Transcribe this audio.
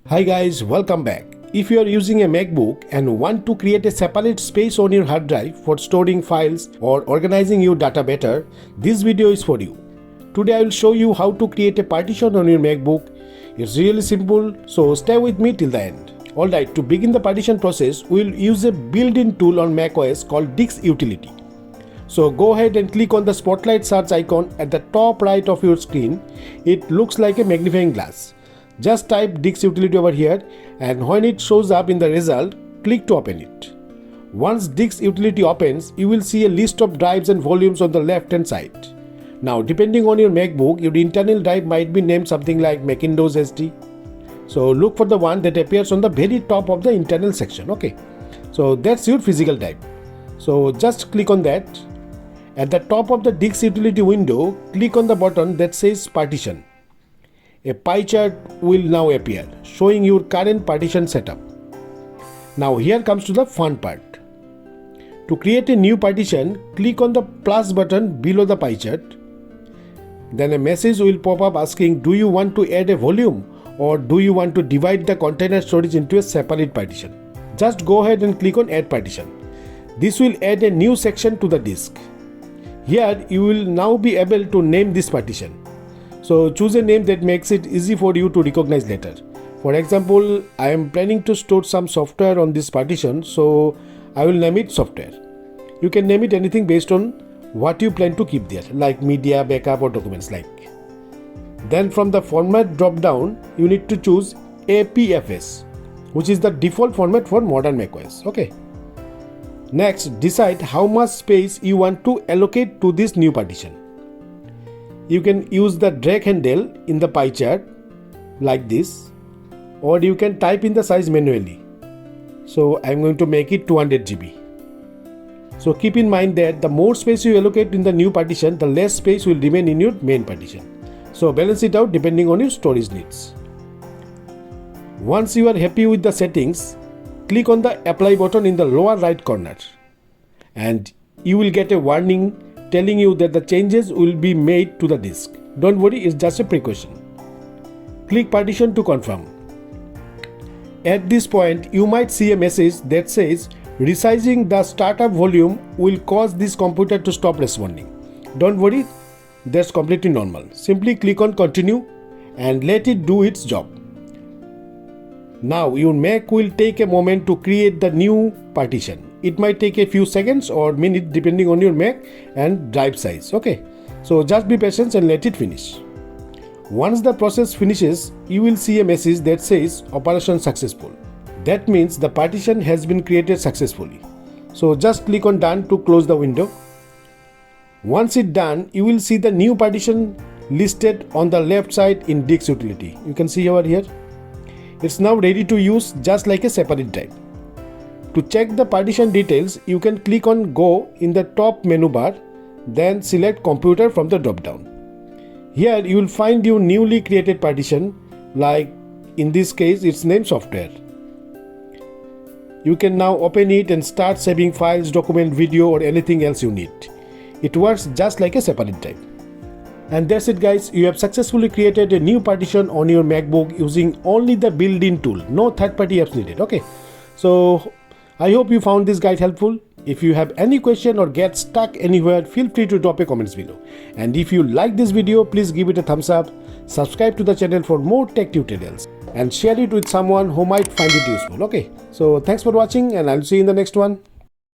Hi guys, welcome back. If you are using a MacBook and want to create a separate space on your hard drive for storing files or organizing your data better, this video is for you. Today I will show you how to create a partition on your MacBook. It's really simple, so stay with me till the end. Alright, to begin the partition process, we will use a built-in tool on macOS called Disk Utility. So go ahead and click on the spotlight search icon at the top right of your screen. It looks like a magnifying glass. Just type Disk Utility over here, and when it shows up in the result, click to open it. Once Disk Utility opens, you will see a list of drives and volumes on the left hand side. Now depending on your MacBook, your internal drive might be named something like Macintosh SD. So look for the one that appears on the very top of the internal section. Okay, so that's your physical drive. So just click on that. At the top of the Disk Utility window, click on the button that says Partition. A pie chart will now appear, showing your current partition setup. Now here comes to the fun part. To create a new partition, click on the plus button below the pie chart. Then a message will pop up asking, do you want to add a volume or do you want to divide the container storage into a separate partition? Just go ahead and click on Add Partition. This will add a new section to the disk. Here you will now be able to name this partition. So choose a name that makes it easy for you to recognize later. For example, I am planning to store some software on this partition, so I will name it software. You can name it anything based on what you plan to keep there, like media, backup or documents like. Then from the format drop down, you need to choose APFS, which is the default format for modern macOS. Okay. Next, decide how much space you want to allocate to this new partition. You can use the drag handle in the pie chart like this, or you can type in the size manually. So I'm going to make it 200 GB. So keep in mind that the more space you allocate in the new partition, the less space will remain in your main partition. So balance it out depending on your storage needs. Once you are happy with the settings, click on the apply button in the lower right corner and you will get a warning telling you that the changes will be made to the disk. Don't worry, it's just a precaution. Click Partition to confirm. At this point, you might see a message that says resizing the startup volume will cause this computer to stop responding. Don't worry, that's completely normal. Simply click on Continue and let it do its job. Now your Mac will take a moment to create the new partition. It might take a few seconds or minutes depending on your Mac and drive size. Okay, so just be patient and let it finish. Once the process finishes, you will see a message that says Operation Successful. That means the partition has been created successfully. So just click on Done to close the window. Once it's done, you will see the new partition listed on the left side in Disk Utility. You can see over here. It's now ready to use just like a separate drive. To check the partition details, you can click on Go in the top menu bar, then select Computer from the drop down. Here you will find your newly created partition, like in this case it's named Software. You can now open it and start saving files, document, video or anything else you need. It works just like a separate drive. And that's it guys, you have successfully created a new partition on your MacBook using only the built-in tool, no third-party apps needed. Okay, so I hope you found this guide helpful. If you have any question or get stuck anywhere, feel free to drop a comments below. And if you like this video, please give it a thumbs up, subscribe to the channel for more tech tutorials and share it with someone who might find it useful. Okay, so thanks for watching and I'll see you in the next one.